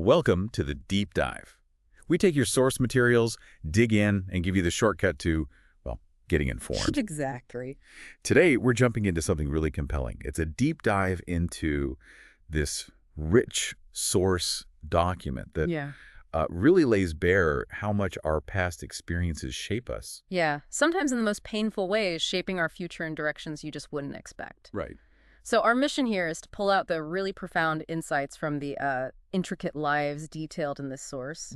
Welcome to the Deep Dive. We take your source materials, dig in, and give you the shortcut to, well, getting informed. Exactly. Today, we're jumping into something really compelling. It's a deep dive into this rich source document that really lays bare how much our past experiences shape us. Yeah, sometimes in the most painful ways, shaping our future in directions you just wouldn't expect. Right. So our mission here is to pull out the really profound insights from the intricate lives detailed in this source.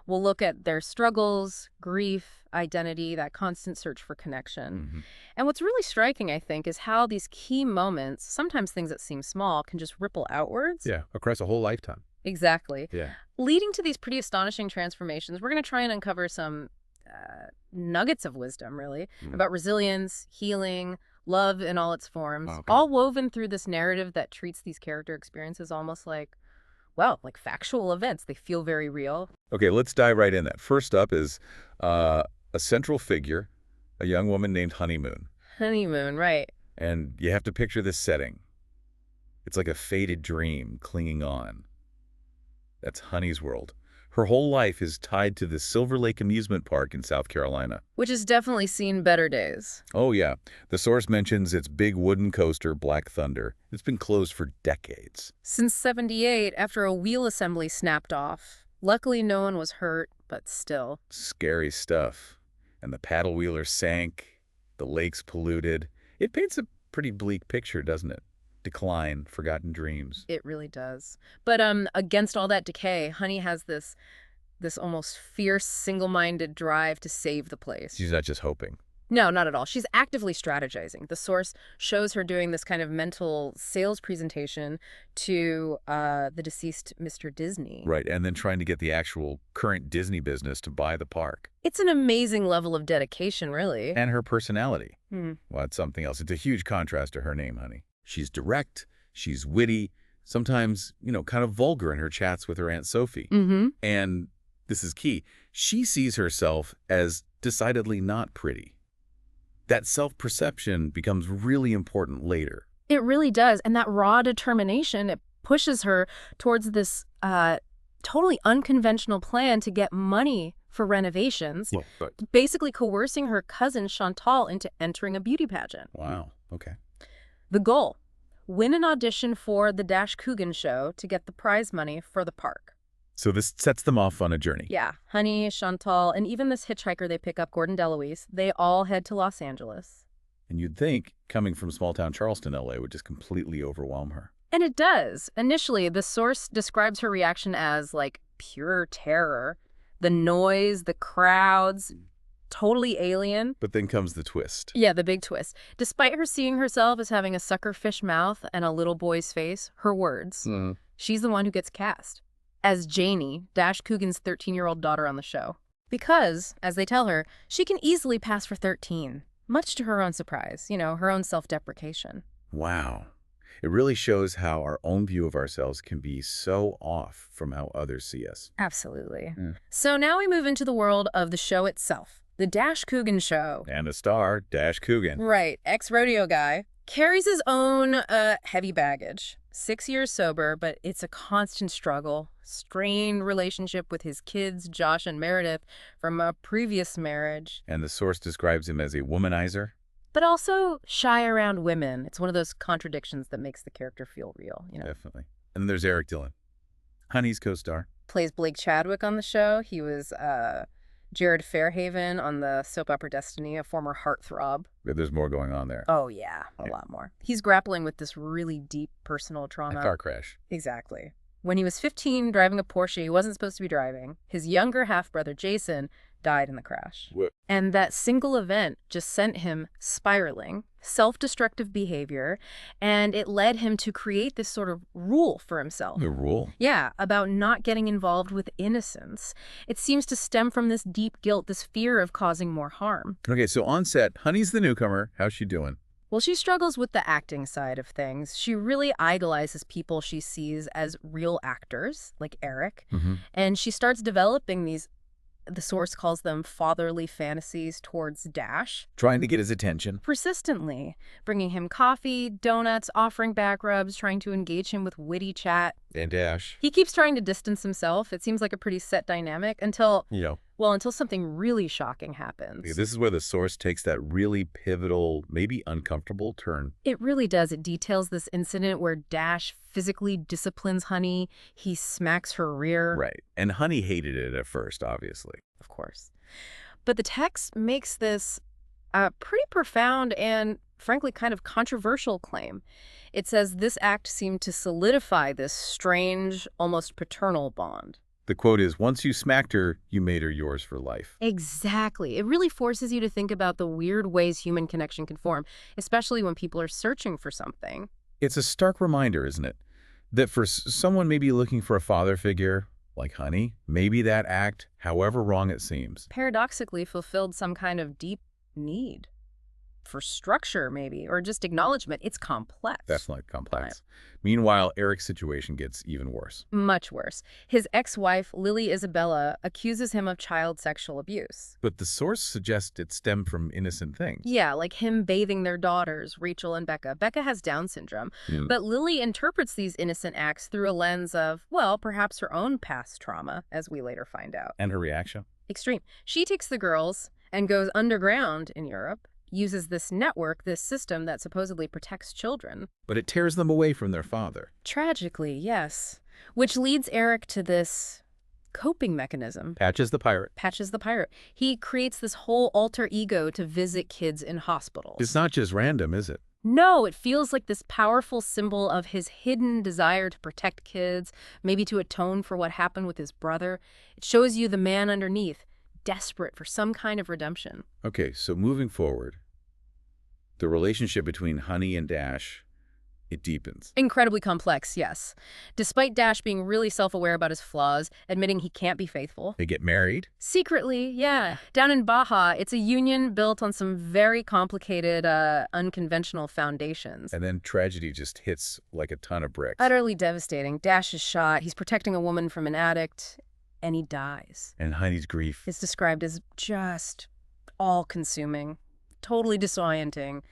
We'll look at their struggles, grief, identity, that constant search for connection. And what's really striking, I think, is how these key moments, sometimes things that seem small, can just ripple outwards. Yeah, across a whole lifetime. Exactly. Yeah. Leading to these pretty astonishing transformations, we're going to try and uncover some nuggets of wisdom, really, about resilience, healing, love in all its forms, all woven through this narrative that treats these character experiences almost like, well, like factual events. They feel very real. Okay, let's dive right in that. First up is a central figure, a young woman named Honeymoon. Honeymoon, right. And you have to picture this setting. It's like a faded dream clinging on. That's Honey's world. Her whole life is tied to the Silver Lake amusement park in South Carolina. Which has definitely seen better days. Oh, yeah. The source mentions its big wooden coaster, Black Thunder. It's been closed for decades. Since '78, after a wheel assembly snapped off. Luckily, no one was hurt, but still. Scary stuff. And the paddle wheeler sank, the lake's polluted. It paints a pretty bleak picture, doesn't it? Decline, forgotten dreams. It really does. But against all that decay, Honey has this almost fierce, single-minded drive to save the place. She's not just hoping. No, not at all. She's actively strategizing. The source shows her doing this kind of mental sales presentation to the deceased Mr. Disney. Right, and then trying to get the actual current Disney business to buy the park. It's an amazing level of dedication, really. And her personality. Well, that's something else. It's a huge contrast to her name, Honey. She's direct, she's witty, sometimes, kind of vulgar in her chats with her Aunt Sophie. And this is key. She sees herself as decidedly not pretty. That self-perception becomes really important later. It really does. And that raw determination, it pushes her towards this totally unconventional plan to get money for renovations, basically coercing her cousin Chantal into entering a beauty pageant. Wow. Okay. The goal, win an audition for the Dash Coogan show to get the prize money for the park. So this sets them off on a journey. Yeah. Honey, Chantal, and even this hitchhiker they pick up, Gordon DeLuise, they all head to Los Angeles. And you'd think, coming from small-town Charleston, L.A., would just completely overwhelm her. And it does. Initially, the source describes her reaction as, like, pure terror. The noise, the crowds, totally alien. But then comes the twist. Yeah, the big twist. Despite her seeing herself as having a suckerfish mouth and a little boy's face, her words, she's the one who gets cast as Janie, Dash Coogan's 13-year-old daughter on the show. Because, as they tell her, she can easily pass for 13, much to her own surprise, her own self-deprecation. Wow. It really shows how our own view of ourselves can be so off from how others see us. Absolutely. So now we move into the world of the show itself. The Dash Coogan show. And the star, Dash Coogan. Right, ex-rodeo guy. Carries his own heavy baggage. 6 years sober, but it's a constant struggle. Strained relationship with his kids, Josh and Meredith, from a previous marriage. And the source describes him as a womanizer. But also shy around women. It's one of those contradictions that makes the character feel real, Definitely. And then there's Eric Dillon, Honey's co-star. Plays Blake Chadwick on the show. He was Jared Fairhaven on the soap opera Destiny, a former heartthrob. There's more going on there. Oh, yeah, a lot more. He's grappling with this really deep personal trauma. A car crash. Exactly. When he was 15, driving a Porsche he wasn't supposed to be driving, his younger half-brother, Jason, died in the crash. What? And that single event just sent him spiraling, self-destructive behavior, and it led him to create this sort of rule for himself. The rule? Yeah, about not getting involved with innocence. It seems to stem from this deep guilt, this fear of causing more harm. Okay, so on set, Honey's the newcomer. How's she doing? Well, she struggles with the acting side of things. She really idolizes people she sees as real actors, like Eric. And she starts developing these, the source calls them fatherly fantasies towards Dash. Trying to get his attention. Persistently. Bringing him coffee, donuts, offering back rubs, trying to engage him with witty chat. And Dash. He keeps trying to distance himself. It seems like a pretty set dynamic until, until something really shocking happens. This is where the source takes that really pivotal, maybe uncomfortable turn. It really does. It details this incident where Dash physically disciplines Honey. He smacks her rear. Right. And Honey hated it at first, obviously. Of course. But the text makes this a pretty profound and, frankly, kind of controversial claim. It says this act seemed to solidify this strange, almost paternal bond. The quote is, once you smacked her, you made her yours for life. Exactly. It really forces you to think about the weird ways human connection can form, especially when people are searching for something. It's a stark reminder, isn't it? That for someone maybe looking for a father figure, like Honey, maybe that act, however wrong it seems, paradoxically fulfilled some kind of deep need. For structure, maybe, or just acknowledgement. It's complex. Definitely complex. Meanwhile, Eric's situation gets even worse. Much worse. His ex-wife, Lily Isabella, accuses him of child sexual abuse. But the source suggests it stemmed from innocent things. Yeah, like him bathing their daughters, Rachel and Becca. Becca has Down syndrome. But Lily interprets these innocent acts through a lens of, well, perhaps her own past trauma, as we later find out. And her reaction? Extreme. She takes the girls and goes underground in Europe, uses this network, this system that supposedly protects children. But it tears them away from their father. Tragically, yes. Which leads Eric to this coping mechanism. Patches the pirate. Patches the pirate. He creates this whole alter ego to visit kids in hospitals. It's not just random, is it? No, it feels like this powerful symbol of his hidden desire to protect kids, maybe to atone for what happened with his brother. It shows you the man underneath, desperate for some kind of redemption. Okay, so moving forward, the relationship between Honey and Dash, it deepens. Incredibly complex, yes. Despite Dash being really self-aware about his flaws, admitting he can't be faithful. They get married? Secretly, yeah. Down in Baja, it's a union built on some very complicated, unconventional foundations. And then tragedy just hits like a ton of bricks. Utterly devastating. Dash is shot. He's protecting a woman from an addict, and he dies. And Honey's grief is described as just all-consuming, totally disorienting,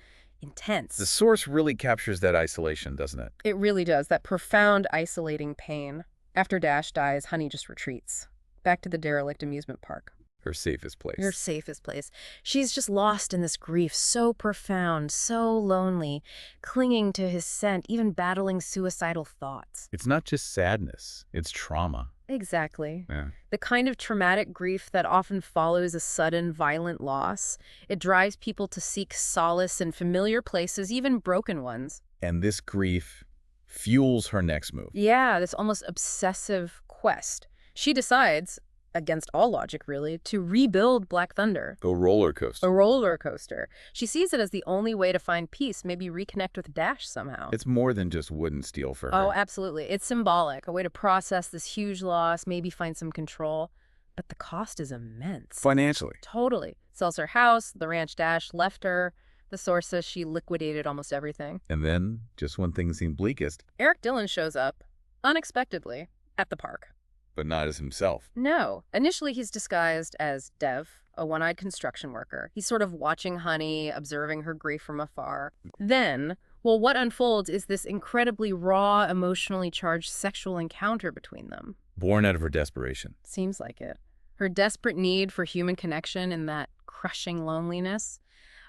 intense. The source really captures that isolation, doesn't it? It really does, that profound, isolating pain. After Dash dies, Honey just retreats, back to the derelict amusement park. Her safest place. Her safest place. She's just lost in this grief, so profound, so lonely, clinging to his scent, even battling suicidal thoughts. It's not just sadness, it's trauma. Exactly. Yeah. The kind of traumatic grief that often follows a sudden, violent loss. It drives people to seek solace in familiar places, even broken ones. And this grief fuels her next move. Yeah, this almost obsessive quest. She decides, against all logic really, to rebuild Black Thunder. A roller coaster. A roller coaster. She sees it as the only way to find peace, maybe reconnect with Dash somehow. It's more than just wood and steel for her. Oh, absolutely. It's symbolic, a way to process this huge loss, maybe find some control. But the cost is immense. Financially. Totally. Sells her house, the ranch Dash left her. The source says she liquidated almost everything. And then, just when things seem bleakest, Eric Dillon shows up, unexpectedly, at the park. But not as himself. No. Initially, he's disguised as Dev, a one-eyed construction worker. He's sort of watching Honey, observing her grief from afar. Then, well, what unfolds is this incredibly raw, emotionally charged sexual encounter between them. Born out of her desperation. Seems like it. Her desperate need for human connection and that crushing loneliness.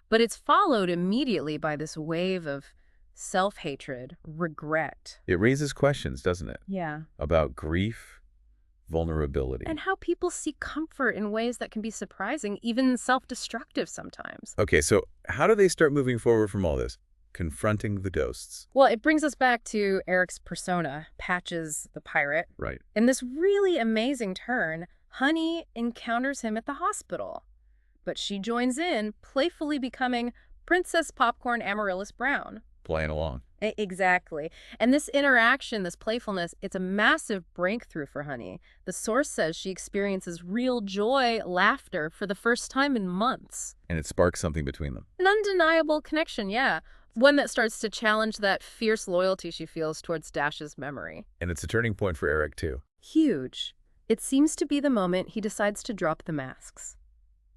But it's followed immediately by this wave of self-hatred, regret. It raises questions, doesn't it? Yeah. About grief, vulnerability. And how people seek comfort in ways that can be surprising, even self-destructive sometimes. Okay, so how do they start moving forward from all this? Confronting the ghosts. Well, it brings us back to Eric's persona, Patches the pirate. Right. In this really amazing turn, Honey encounters him at the hospital. But she joins in, playfully becoming Princess Popcorn Amaryllis Brown. Playing along. Exactly. And this interaction, this playfulness, it's a massive breakthrough for Honey. The source says she experiences real joy, laughter for the first time in months. And it sparks something between them. An undeniable connection, yeah. One that starts to challenge that fierce loyalty she feels towards Dash's memory. And it's a turning point for Eric, too. Huge. It seems to be the moment he decides to drop the masks.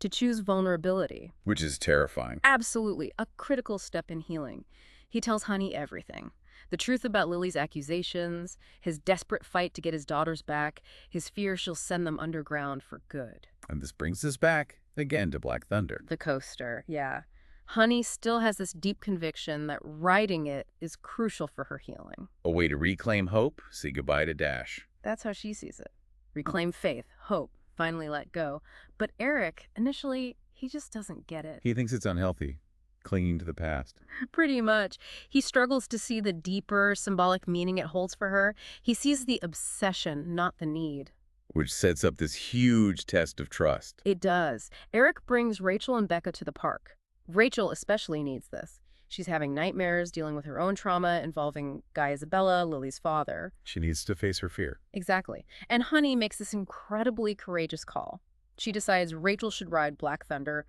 To choose vulnerability. Which is terrifying. Absolutely. A critical step in healing. He tells Honey everything. The truth about Lily's accusations, his desperate fight to get his daughters back, his fear she'll send them underground for good. And this brings us back, again, to Black Thunder. The coaster, yeah. Honey still has this deep conviction that writing it is crucial for her healing. A way to reclaim hope, say goodbye to Dash. That's how she sees it. Reclaim faith, hope, finally let go. But Eric, initially, he just doesn't get it. He thinks it's unhealthy, clinging to the past. Pretty much. He struggles to see the deeper, symbolic meaning it holds for her. He sees the obsession, not the need. Which sets up this huge test of trust. It does. Eric brings Rachel and Becca to the park. Rachel especially needs this. She's having nightmares, dealing with her own trauma involving Guy Isabella, Lily's father. She needs to face her fear. Exactly. And Honey makes this incredibly courageous call. She decides Rachel should ride Black Thunder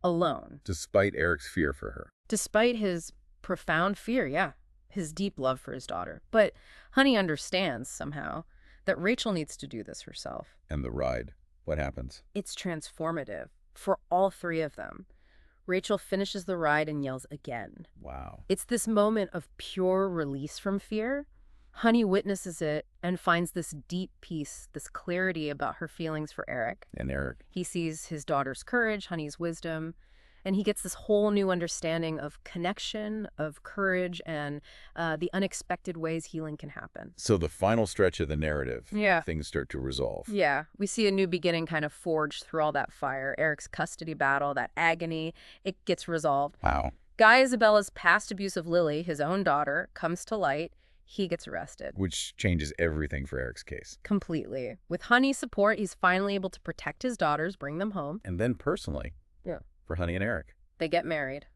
alone. Despite Eric's fear for her. Despite his profound fear, yeah. His deep love for his daughter. But Honey understands, somehow, that Rachel needs to do this herself. And the ride, what happens? It's transformative for all three of them. Rachel finishes the ride and yells again. Wow. It's this moment of pure release from fear. Honey witnesses it and finds this deep peace, this clarity about her feelings for Eric. And Eric. He sees his daughter's courage, Honey's wisdom, and he gets this whole new understanding of connection, of courage, and the unexpected ways healing can happen. So the final stretch of the narrative, yeah, things start to resolve. Yeah, we see a new beginning kind of forged through all that fire. Eric's custody battle, that agony, it gets resolved. Wow. Guy Isabella's past abuse of Lily, his own daughter, comes to light. He gets arrested. Which changes everything for Eric's case. Completely. With Honey's support, he's finally able to protect his daughters, bring them home. And then personally. Yeah. For Honey and Eric. They get married.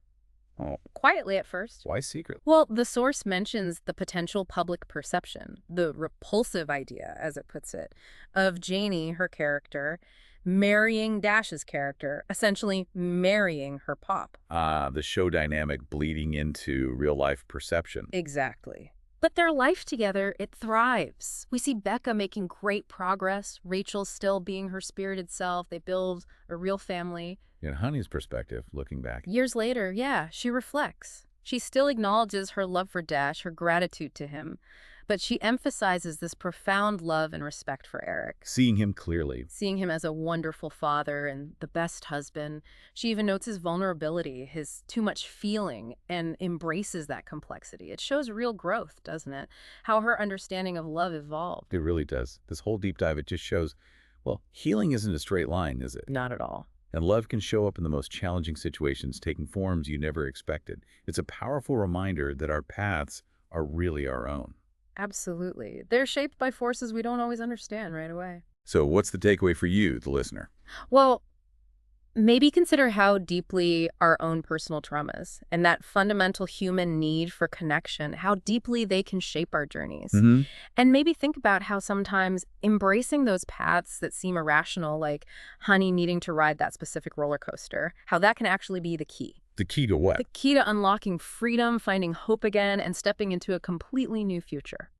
Oh. Quietly at first. Why secretly? Well, the source mentions the potential public perception, the repulsive idea, as it puts it, of Janie, her character, marrying Dash's character, essentially marrying her pop. The show dynamic bleeding into real-life perception. Exactly. But their life together, it thrives. We see Becca making great progress, Rachel still being her spirited self. They build a real family. In Honey's perspective, looking back. Years later, yeah, she reflects. She still acknowledges her love for Dash, her gratitude to him. But she emphasizes this profound love and respect for Eric. Seeing him clearly. Seeing him as a wonderful father and the best husband. She even notes his vulnerability, his too much feeling, and embraces that complexity. It shows real growth, doesn't it? How her understanding of love evolved. It really does. This whole deep dive, it just shows, well, healing isn't a straight line, is it? Not at all. And love can show up in the most challenging situations, taking forms you never expected. It's a powerful reminder that our paths are really our own. Absolutely. They're shaped by forces we don't always understand right away. So what's the takeaway for you, the listener? Well, maybe consider how deeply our own personal traumas and that fundamental human need for connection, how deeply they can shape our journeys. And maybe think about how sometimes embracing those paths that seem irrational, like Honey needing to ride that specific roller coaster, how that can actually be the key. The key to what? The key to unlocking freedom, finding hope again, and stepping into a completely new future.